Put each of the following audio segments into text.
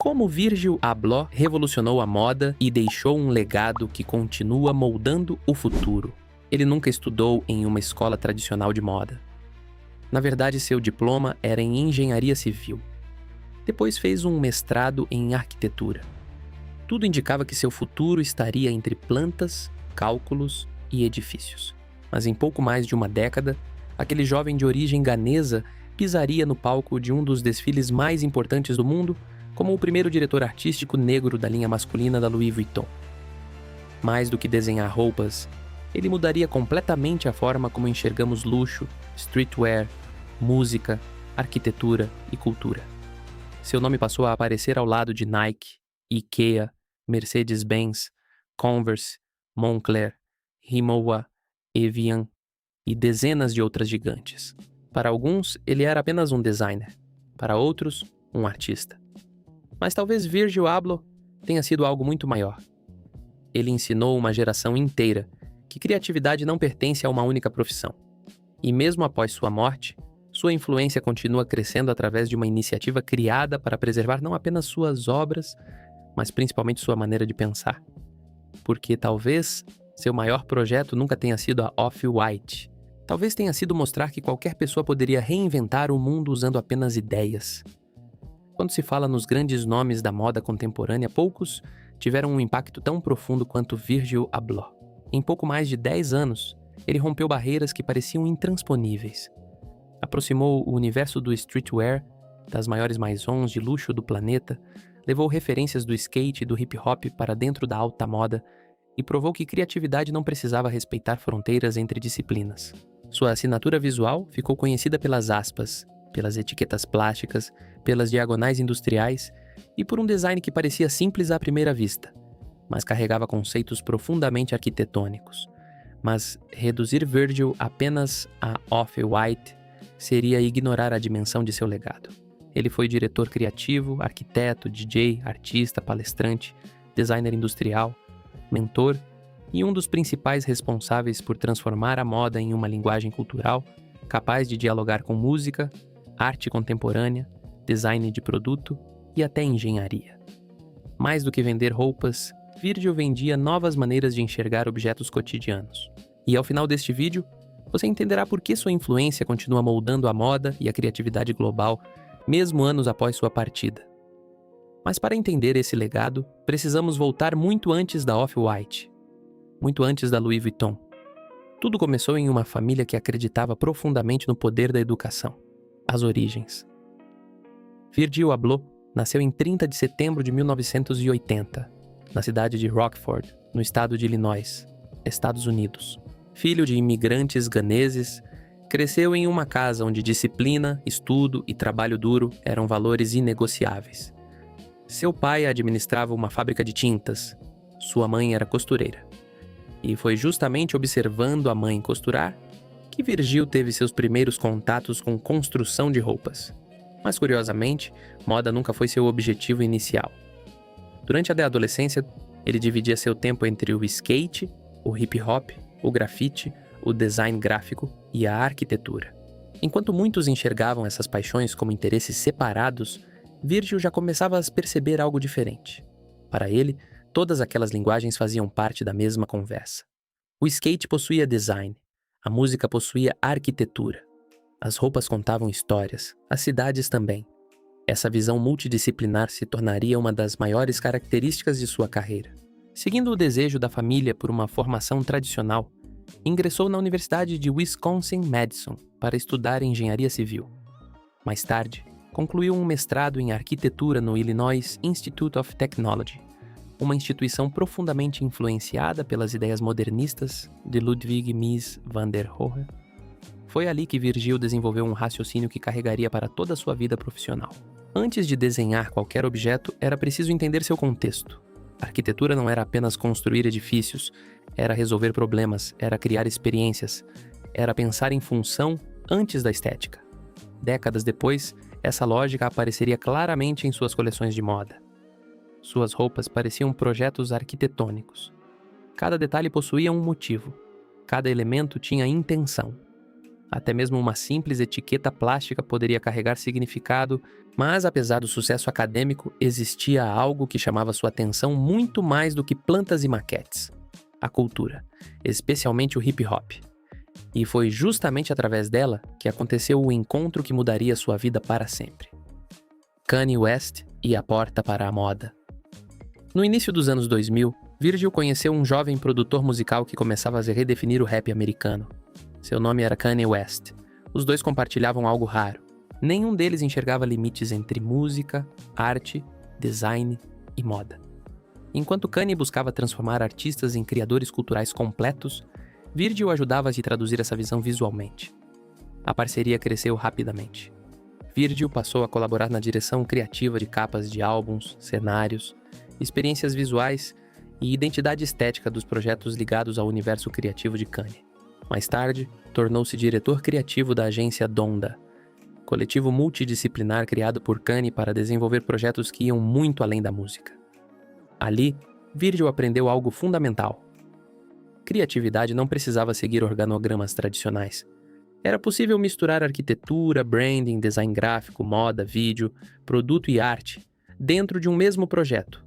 Como Virgil Abloh revolucionou a moda e deixou um legado que continua moldando o futuro. Ele nunca estudou em uma escola tradicional de moda. Na verdade, seu diploma era em engenharia civil. Depois fez um mestrado em arquitetura. Tudo indicava que seu futuro estaria entre plantas, cálculos e edifícios. Mas em pouco mais de uma década, aquele jovem de origem ganesa pisaria no palco de um dos desfiles mais importantes do mundo como o primeiro diretor artístico negro da linha masculina da Louis Vuitton. Mais do que desenhar roupas, ele mudaria completamente a forma como enxergamos luxo, streetwear, música, arquitetura e cultura. Seu nome passou a aparecer ao lado de Nike, IKEA, Mercedes-Benz, Converse, Moncler, Rimowa, Evian e dezenas de outras gigantes. Para alguns, ele era apenas um designer. Para outros, um artista. Mas talvez Virgil Abloh tenha sido algo muito maior. Ele ensinou uma geração inteira que criatividade não pertence a uma única profissão. E mesmo após sua morte, sua influência continua crescendo através de uma iniciativa criada para preservar não apenas suas obras, mas principalmente sua maneira de pensar. Porque talvez seu maior projeto nunca tenha sido a Off-White. Talvez tenha sido mostrar que qualquer pessoa poderia reinventar o mundo usando apenas ideias. Quando se fala nos grandes nomes da moda contemporânea, poucos tiveram um impacto tão profundo quanto Virgil Abloh. Em pouco mais de 10 anos, ele rompeu barreiras que pareciam intransponíveis. Aproximou o universo do streetwear, das maiores maisons de luxo do planeta, levou referências do skate e do hip-hop para dentro da alta moda e provou que criatividade não precisava respeitar fronteiras entre disciplinas. Sua assinatura visual ficou conhecida pelas aspas, pelas etiquetas plásticas, pelas diagonais industriais e por um design que parecia simples à primeira vista, mas carregava conceitos profundamente arquitetônicos. Mas reduzir Virgil apenas a Off-White seria ignorar a dimensão de seu legado. Ele foi diretor criativo, arquiteto, DJ, artista, palestrante, designer industrial, mentor e um dos principais responsáveis por transformar a moda em uma linguagem cultural capaz de dialogar com música, arte contemporânea, design de produto e até engenharia. Mais do que vender roupas, Virgil vendia novas maneiras de enxergar objetos cotidianos. E ao final deste vídeo, você entenderá por que sua influência continua moldando a moda e a criatividade global, mesmo anos após sua partida. Mas para entender esse legado, precisamos voltar muito antes da Off-White, muito antes da Louis Vuitton. Tudo começou em uma família que acreditava profundamente no poder da educação. As origens. Virgil Abloh nasceu em 30 de setembro de 1980, na cidade de Rockford, no estado de Illinois, Estados Unidos. Filho de imigrantes ganeses, cresceu em uma casa onde disciplina, estudo e trabalho duro eram valores inegociáveis. Seu pai administrava uma fábrica de tintas, sua mãe era costureira. E foi justamente observando a mãe costurar que Virgil teve seus primeiros contatos com construção de roupas. Mas curiosamente, moda nunca foi seu objetivo inicial. Durante a adolescência, ele dividia seu tempo entre o skate, o hip-hop, o grafite, o design gráfico e a arquitetura. Enquanto muitos enxergavam essas paixões como interesses separados, Virgil já começava a perceber algo diferente. Para ele, todas aquelas linguagens faziam parte da mesma conversa. O skate possuía design, a música possuía arquitetura. As roupas contavam histórias, as cidades também. Essa visão multidisciplinar se tornaria uma das maiores características de sua carreira. Seguindo o desejo da família por uma formação tradicional, ingressou na Universidade de Wisconsin-Madison para estudar engenharia civil. Mais tarde, concluiu um mestrado em arquitetura no Illinois Institute of Technology, uma instituição profundamente influenciada pelas ideias modernistas de Ludwig Mies van der Rohe. Foi ali que Virgil desenvolveu um raciocínio que carregaria para toda a sua vida profissional. Antes de desenhar qualquer objeto, era preciso entender seu contexto. A arquitetura não era apenas construir edifícios, era resolver problemas, era criar experiências, era pensar em função antes da estética. Décadas depois, essa lógica apareceria claramente em suas coleções de moda. Suas roupas pareciam projetos arquitetônicos. Cada detalhe possuía um motivo. Cada elemento tinha intenção. Até mesmo uma simples etiqueta plástica poderia carregar significado, mas apesar do sucesso acadêmico, existia algo que chamava sua atenção muito mais do que plantas e maquetes: a cultura, especialmente o hip hop. E foi justamente através dela que aconteceu o encontro que mudaria sua vida para sempre. Kanye West e a porta para a moda. No início dos anos 2000, Virgil conheceu um jovem produtor musical que começava a redefinir o rap americano. Seu nome era Kanye West. Os dois compartilhavam algo raro. Nenhum deles enxergava limites entre música, arte, design e moda. Enquanto Kanye buscava transformar artistas em criadores culturais completos, Virgil ajudava a traduzir essa visão visualmente. A parceria cresceu rapidamente. Virgil passou a colaborar na direção criativa de capas de álbuns, cenários, experiências visuais e identidade estética dos projetos ligados ao universo criativo de Kanye. Mais tarde, tornou-se diretor criativo da agência Donda, coletivo multidisciplinar criado por Kanye para desenvolver projetos que iam muito além da música. Ali, Virgil aprendeu algo fundamental. Criatividade não precisava seguir organogramas tradicionais. Era possível misturar arquitetura, branding, design gráfico, moda, vídeo, produto e arte dentro de um mesmo projeto.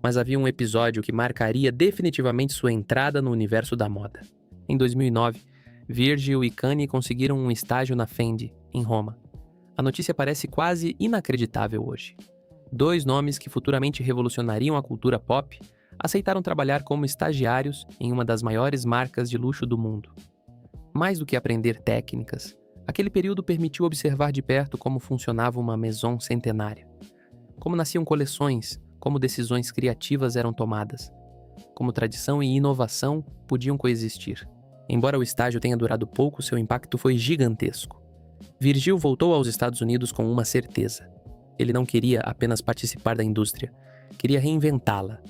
Mas havia um episódio que marcaria definitivamente sua entrada no universo da moda. Em 2009, Virgil e Kanye conseguiram um estágio na Fendi, em Roma. A notícia parece quase inacreditável hoje. Dois nomes que futuramente revolucionariam a cultura pop aceitaram trabalhar como estagiários em uma das maiores marcas de luxo do mundo. Mais do que aprender técnicas, aquele período permitiu observar de perto como funcionava uma maison centenária. Como nasciam coleções, como decisões criativas eram tomadas, como tradição e inovação podiam coexistir. Embora o estágio tenha durado pouco, seu impacto foi gigantesco. Virgil voltou aos Estados Unidos com uma certeza. Ele não queria apenas participar da indústria, queria reinventá-la.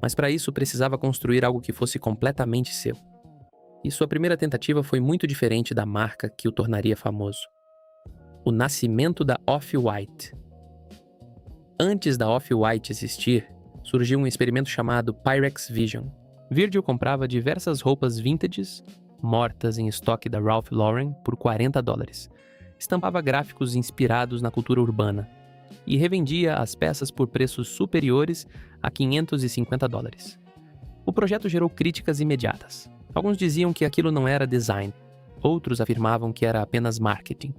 Mas para isso precisava construir algo que fosse completamente seu. E sua primeira tentativa foi muito diferente da marca que o tornaria famoso. O nascimento da Off-White. Antes da Off-White existir, surgiu um experimento chamado Pyrex Vision. Virgil comprava diversas roupas vintages, mortas em estoque da Ralph Lauren, por $40. Estampava gráficos inspirados na cultura urbana e revendia as peças por preços superiores a $550. O projeto gerou críticas imediatas. Alguns diziam que aquilo não era design, outros afirmavam que era apenas marketing.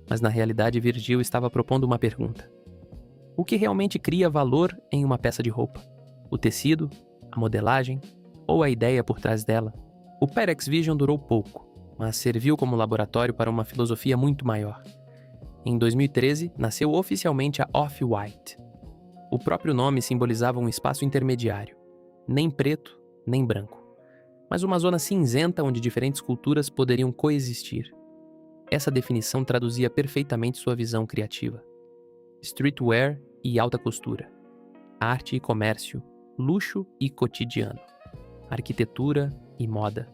Mas na realidade, Virgil estava propondo uma pergunta. O que realmente cria valor em uma peça de roupa? O tecido? A modelagem? Ou a ideia por trás dela? O Pyrex Vision durou pouco, mas serviu como laboratório para uma filosofia muito maior. Em 2013, nasceu oficialmente a Off-White. O próprio nome simbolizava um espaço intermediário, nem preto, nem branco, mas uma zona cinzenta onde diferentes culturas poderiam coexistir. Essa definição traduzia perfeitamente sua visão criativa. Streetwear e alta costura, arte e comércio, luxo e cotidiano, arquitetura e moda.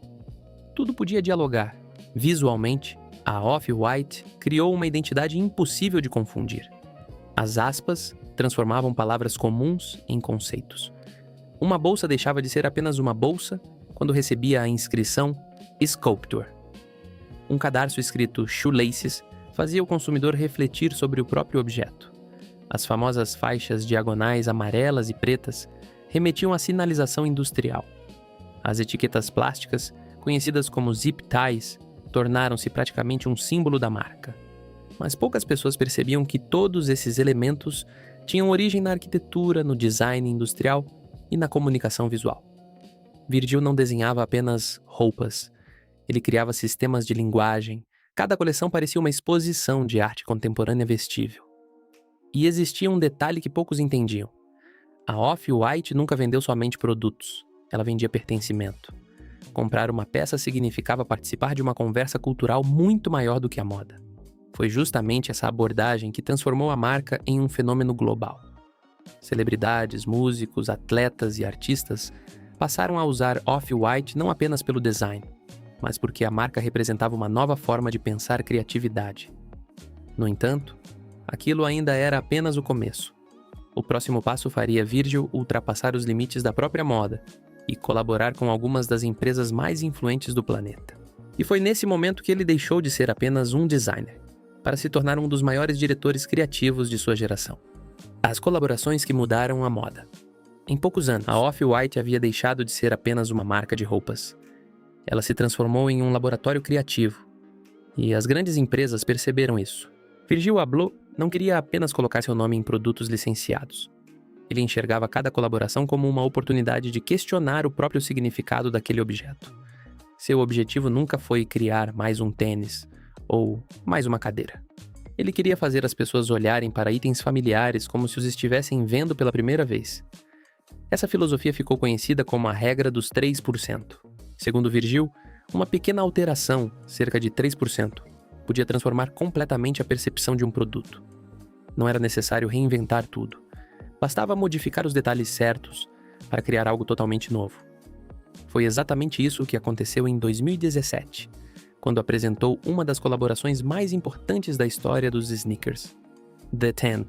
Tudo podia dialogar. Visualmente, a Off-White criou uma identidade impossível de confundir. As aspas transformavam palavras comuns em conceitos. Uma bolsa deixava de ser apenas uma bolsa quando recebia a inscrição Sculptor. Um cadarço escrito Shoelaces fazia o consumidor refletir sobre o próprio objeto. As famosas faixas diagonais amarelas e pretas remetiam à sinalização industrial. As etiquetas plásticas, conhecidas como zip ties, tornaram-se praticamente um símbolo da marca. Mas poucas pessoas percebiam que todos esses elementos tinham origem na arquitetura, no design industrial e na comunicação visual. Virgil não desenhava apenas roupas, ele criava sistemas de linguagem. Cada coleção parecia uma exposição de arte contemporânea vestível. E existia um detalhe que poucos entendiam. A Off-White nunca vendeu somente produtos, ela vendia pertencimento. Comprar uma peça significava participar de uma conversa cultural muito maior do que a moda. Foi justamente essa abordagem que transformou a marca em um fenômeno global. Celebridades, músicos, atletas e artistas passaram a usar Off-White não apenas pelo design, mas porque a marca representava uma nova forma de pensar criatividade. No entanto, aquilo ainda era apenas o começo. O próximo passo faria Virgil ultrapassar os limites da própria moda e colaborar com algumas das empresas mais influentes do planeta. E foi nesse momento que ele deixou de ser apenas um designer, para se tornar um dos maiores diretores criativos de sua geração. As colaborações que mudaram a moda. Em poucos anos, a Off-White havia deixado de ser apenas uma marca de roupas. Ela se transformou em um laboratório criativo, e as grandes empresas perceberam isso. Virgil Abloh não queria apenas colocar seu nome em produtos licenciados. Ele enxergava cada colaboração como uma oportunidade de questionar o próprio significado daquele objeto. Seu objetivo nunca foi criar mais um tênis ou mais uma cadeira. Ele queria fazer as pessoas olharem para itens familiares como se os estivessem vendo pela primeira vez. Essa filosofia ficou conhecida como a regra dos 3%. Segundo Virgil, uma pequena alteração, cerca de 3%, podia transformar completamente a percepção de um produto. Não era necessário reinventar tudo. Bastava modificar os detalhes certos para criar algo totalmente novo. Foi exatamente isso que aconteceu em 2017, quando apresentou uma das colaborações mais importantes da história dos sneakers, The 10,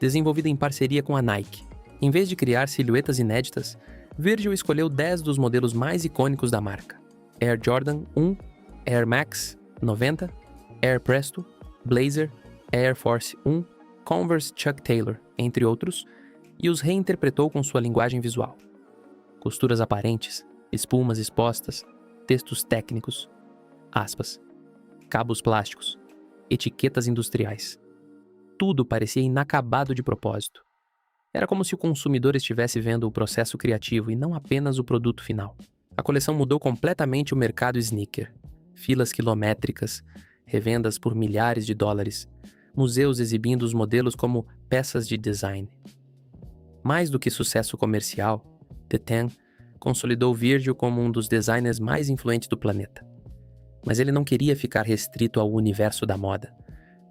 desenvolvida em parceria com a Nike. Em vez de criar silhuetas inéditas, Virgil escolheu 10 dos modelos mais icônicos da marca: Air Jordan 1, Air Max 90, Air Presto, Blazer, Air Force 1, Converse Chuck Taylor, entre outros, e os reinterpretou com sua linguagem visual. Costuras aparentes, espumas expostas, textos técnicos, aspas, cabos plásticos, etiquetas industriais. Tudo parecia inacabado de propósito. Era como se o consumidor estivesse vendo o processo criativo e não apenas o produto final. A coleção mudou completamente o mercado sneaker. Filas quilométricas, revendas por milhares de dólares, museus exibindo os modelos como peças de design. Mais do que sucesso comercial, The 10 consolidou Virgil como um dos designers mais influentes do planeta. Mas ele não queria ficar restrito ao universo da moda.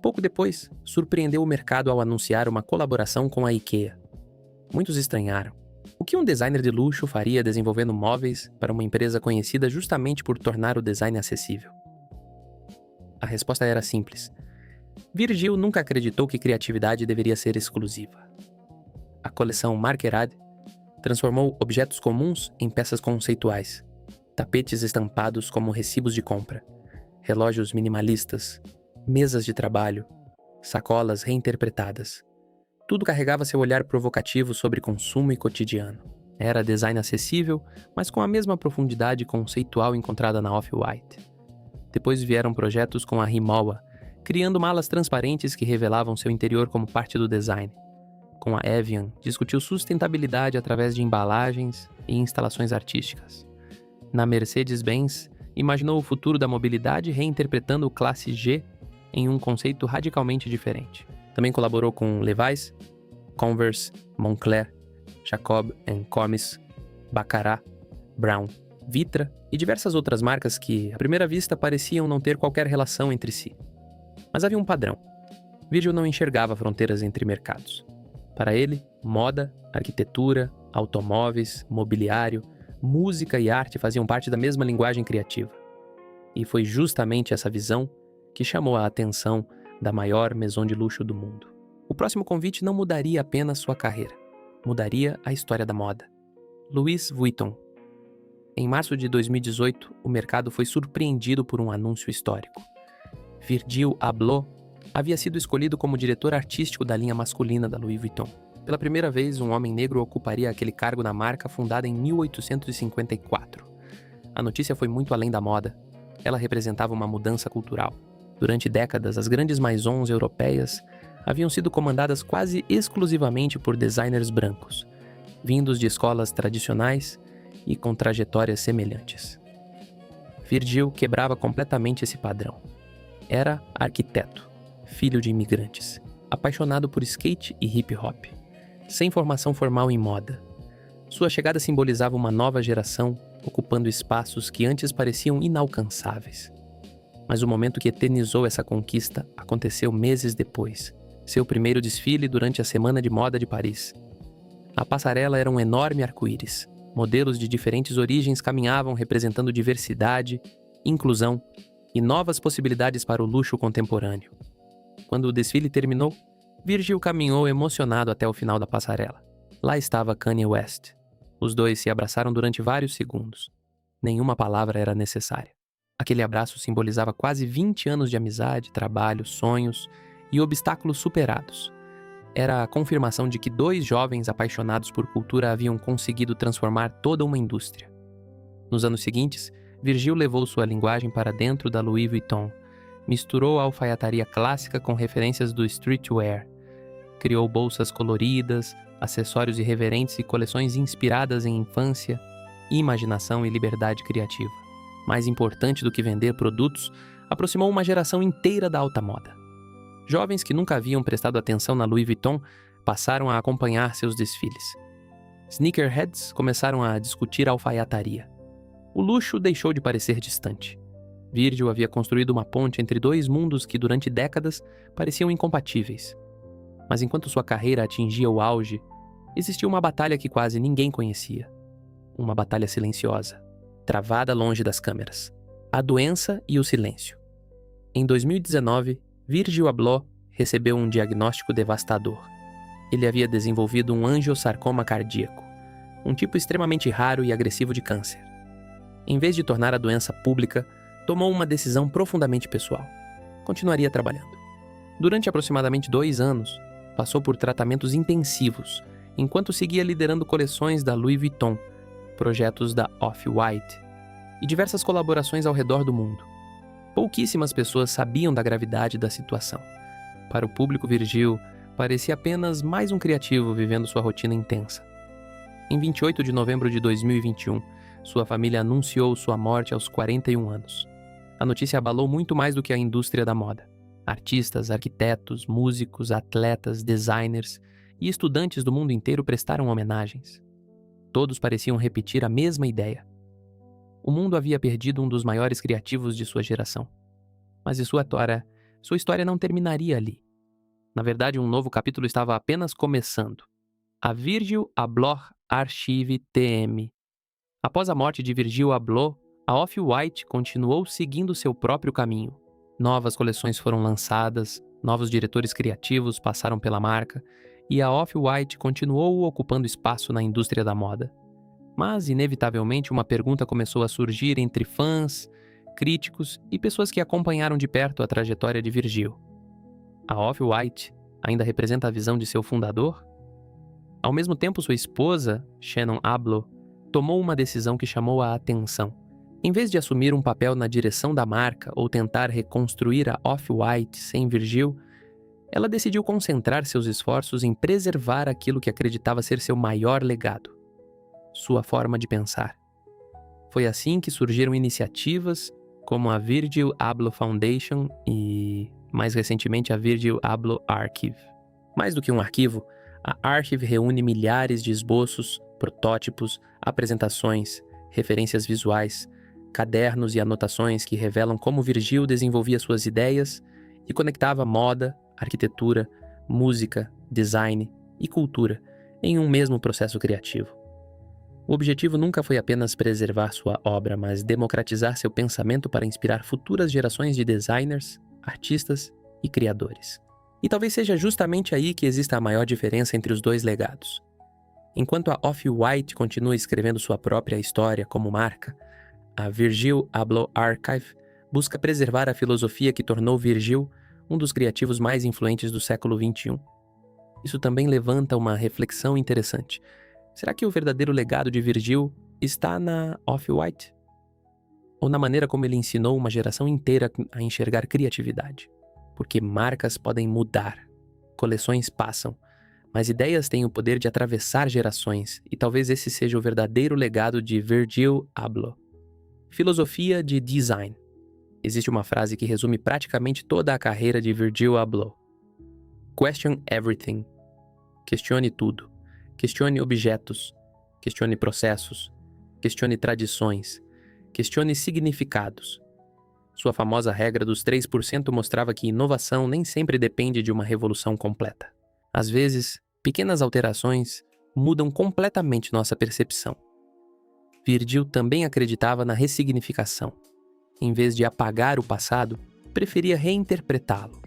Pouco depois, surpreendeu o mercado ao anunciar uma colaboração com a IKEA. Muitos estranharam. O que um designer de luxo faria desenvolvendo móveis para uma empresa conhecida justamente por tornar o design acessível? A resposta era simples. Virgil nunca acreditou que criatividade deveria ser exclusiva. A coleção Marquerade transformou objetos comuns em peças conceituais, tapetes estampados como recibos de compra, relógios minimalistas, mesas de trabalho, sacolas reinterpretadas. Tudo carregava seu olhar provocativo sobre consumo e cotidiano. Era design acessível, mas com a mesma profundidade conceitual encontrada na Off-White. Depois vieram projetos com a Rimowa, criando malas transparentes que revelavam seu interior como parte do design. Com a Evian, discutiu sustentabilidade através de embalagens e instalações artísticas. Na Mercedes-Benz, imaginou o futuro da mobilidade reinterpretando o Classe G em um conceito radicalmente diferente. Também colaborou com Levi's, Converse, Moncler, Jacob & Comis, Baccarat, Brown, Vitra e diversas outras marcas que, à primeira vista, pareciam não ter qualquer relação entre si. Mas havia um padrão. Virgil não enxergava fronteiras entre mercados. Para ele, moda, arquitetura, automóveis, mobiliário, música e arte faziam parte da mesma linguagem criativa. E foi justamente essa visão que chamou a atenção da maior maison de luxo do mundo. O próximo convite não mudaria apenas sua carreira, mudaria a história da moda. Louis Vuitton. Em março de 2018, o mercado foi surpreendido por um anúncio histórico. Virgil Abloh havia sido escolhido como diretor artístico da linha masculina da Louis Vuitton. Pela primeira vez, um homem negro ocuparia aquele cargo na marca fundada em 1854. A notícia foi muito além da moda. Ela representava uma mudança cultural. Durante décadas, as grandes maisons europeias haviam sido comandadas quase exclusivamente por designers brancos, vindos de escolas tradicionais e com trajetórias semelhantes. Virgil quebrava completamente esse padrão. Era arquiteto, filho de imigrantes, apaixonado por skate e hip hop, sem formação formal em moda. Sua chegada simbolizava uma nova geração ocupando espaços que antes pareciam inalcançáveis. Mas o momento que eternizou essa conquista aconteceu meses depois, seu primeiro desfile durante a Semana de Moda de Paris. A passarela era um enorme arco-íris. Modelos de diferentes origens caminhavam representando diversidade, inclusão e novas possibilidades para o luxo contemporâneo. Quando o desfile terminou, Virgil caminhou emocionado até o final da passarela. Lá estava Kanye West. Os dois se abraçaram durante vários segundos. Nenhuma palavra era necessária. Aquele abraço simbolizava quase 20 anos de amizade, trabalho, sonhos e obstáculos superados. Era a confirmação de que dois jovens apaixonados por cultura haviam conseguido transformar toda uma indústria. Nos anos seguintes, Virgil levou sua linguagem para dentro da Louis Vuitton, misturou a alfaiataria clássica com referências do streetwear, criou bolsas coloridas, acessórios irreverentes e coleções inspiradas em infância, imaginação e liberdade criativa. Mais importante do que vender produtos, aproximou uma geração inteira da alta moda. Jovens que nunca haviam prestado atenção na Louis Vuitton passaram a acompanhar seus desfiles. Sneakerheads começaram a discutir alfaiataria. O luxo deixou de parecer distante. Virgil havia construído uma ponte entre dois mundos que durante décadas pareciam incompatíveis. Mas enquanto sua carreira atingia o auge, existia uma batalha que quase ninguém conhecia. Uma batalha silenciosa, travada longe das câmeras. A doença e o silêncio. Em 2019, Virgil Abloh recebeu um diagnóstico devastador. Ele havia desenvolvido um angiosarcoma cardíaco, um tipo extremamente raro e agressivo de câncer. Em vez de tornar a doença pública, tomou uma decisão profundamente pessoal. Continuaria trabalhando. Durante aproximadamente 2 anos, passou por tratamentos intensivos, enquanto seguia liderando coleções da Louis Vuitton, projetos da Off-White e diversas colaborações ao redor do mundo. Pouquíssimas pessoas sabiam da gravidade da situação. Para o público, Virgil parecia apenas mais um criativo vivendo sua rotina intensa. Em 28 de novembro de 2021, sua família anunciou sua morte aos 41 anos. A notícia abalou muito mais do que a indústria da moda. Artistas, arquitetos, músicos, atletas, designers e estudantes do mundo inteiro prestaram homenagens. Todos pareciam repetir a mesma ideia. O mundo havia perdido um dos maiores criativos de sua geração. Mas sua história não terminaria ali. Na verdade, um novo capítulo estava apenas começando. A Virgil Abloh Archive TM. Após a morte de Virgil Abloh, a Off-White continuou seguindo seu próprio caminho. Novas coleções foram lançadas, novos diretores criativos passaram pela marca, e a Off-White continuou ocupando espaço na indústria da moda. Mas, inevitavelmente, uma pergunta começou a surgir entre fãs, críticos e pessoas que acompanharam de perto a trajetória de Virgil. A Off-White ainda representa a visão de seu fundador? Ao mesmo tempo, sua esposa, Shannon Abloh, tomou uma decisão que chamou a atenção. Em vez de assumir um papel na direção da marca ou tentar reconstruir a Off-White sem Virgil, ela decidiu concentrar seus esforços em preservar aquilo que acreditava ser seu maior legado: sua forma de pensar. Foi assim que surgiram iniciativas como a Virgil Abloh Foundation e, mais recentemente, a Virgil Abloh Archive. Mais do que um arquivo, a Archive reúne milhares de esboços, protótipos, apresentações, referências visuais, cadernos e anotações que revelam como Virgil desenvolvia suas ideias e conectava moda, arquitetura, música, design e cultura em um mesmo processo criativo. O objetivo nunca foi apenas preservar sua obra, mas democratizar seu pensamento para inspirar futuras gerações de designers, artistas e criadores. E talvez seja justamente aí que exista a maior diferença entre os dois legados. Enquanto a Off-White continua escrevendo sua própria história como marca, a Virgil Abloh Archive busca preservar a filosofia que tornou Virgil um dos criativos mais influentes do século XXI. Isso também levanta uma reflexão interessante. Será que o verdadeiro legado de Virgil está na Off-White? Ou na maneira como ele ensinou uma geração inteira a enxergar criatividade? Porque marcas podem mudar, coleções passam, mas ideias têm o poder de atravessar gerações, e talvez esse seja o verdadeiro legado de Virgil Abloh. Filosofia de design. Existe uma frase que resume praticamente toda a carreira de Virgil Abloh. Question everything. Questione tudo. Questione objetos. Questione processos. Questione tradições. Questione significados. Sua famosa regra dos 3% mostrava que inovação nem sempre depende de uma revolução completa. Às vezes, pequenas alterações mudam completamente nossa percepção. Virgil também acreditava na ressignificação. Em vez de apagar o passado, preferia reinterpretá-lo.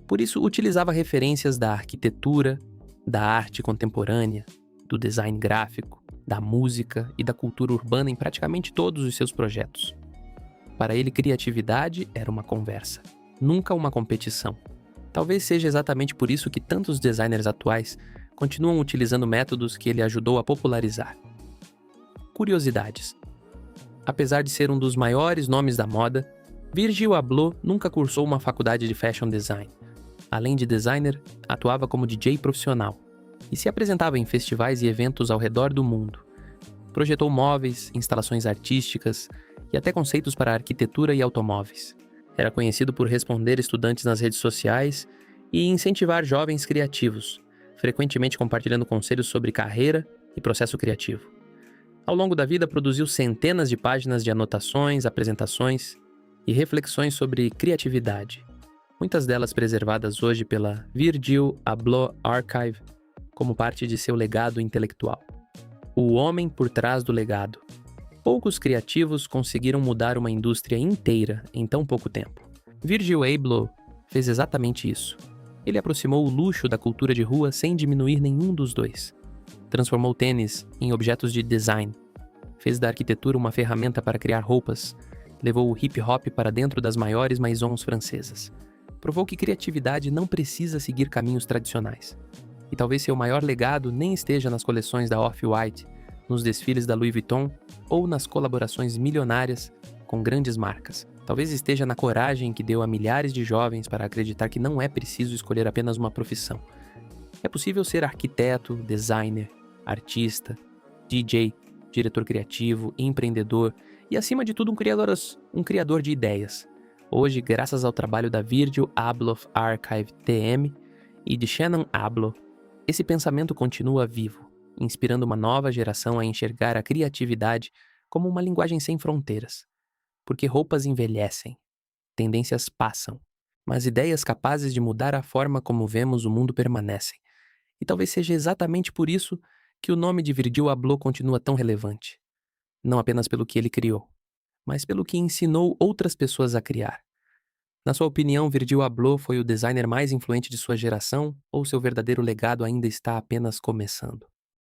Por isso, utilizava referências da arquitetura, da arte contemporânea, do design gráfico, da música e da cultura urbana em praticamente todos os seus projetos. Para ele, criatividade era uma conversa, nunca uma competição. Talvez seja exatamente por isso que tantos designers atuais continuam utilizando métodos que ele ajudou a popularizar. Curiosidades. Apesar de ser um dos maiores nomes da moda, Virgil Abloh nunca cursou uma faculdade de fashion design. Além de designer, atuava como DJ profissional e se apresentava em festivais e eventos ao redor do mundo. Projetou móveis, instalações artísticas e até conceitos para arquitetura e automóveis. Era conhecido por responder estudantes nas redes sociais e incentivar jovens criativos, frequentemente compartilhando conselhos sobre carreira e processo criativo. Ao longo da vida, produziu centenas de páginas de anotações, apresentações e reflexões sobre criatividade, muitas delas preservadas hoje pela Virgil Abloh Archive como parte de seu legado intelectual. O homem por trás do legado. Poucos criativos conseguiram mudar uma indústria inteira em tão pouco tempo. Virgil Abloh fez exatamente isso. Ele aproximou o luxo da cultura de rua sem diminuir nenhum dos dois. Transformou tênis em objetos de design. Fez da arquitetura uma ferramenta para criar roupas. Levou o hip-hop para dentro das maiores maisons francesas. Provou que criatividade não precisa seguir caminhos tradicionais. E talvez seu maior legado nem esteja nas coleções da Off-White, nos desfiles da Louis Vuitton ou nas colaborações milionárias com grandes marcas. Talvez esteja na coragem que deu a milhares de jovens para acreditar que não é preciso escolher apenas uma profissão. É possível ser arquiteto, designer, artista, DJ, diretor criativo, empreendedor e, acima de tudo, um criador de ideias. Hoje, graças ao trabalho da Virgil Abloh Archive TM e de Shannon Abloh, esse pensamento continua vivo, inspirando uma nova geração a enxergar a criatividade como uma linguagem sem fronteiras. Porque roupas envelhecem, tendências passam, mas ideias capazes de mudar a forma como vemos o mundo permanecem. E talvez seja exatamente por isso que o nome de Virgil Abloh continua tão relevante. Não apenas pelo que ele criou, mas pelo que ensinou outras pessoas a criar. Na sua opinião, Virgil Abloh foi o designer mais influente de sua geração ou seu verdadeiro legado ainda está apenas começando?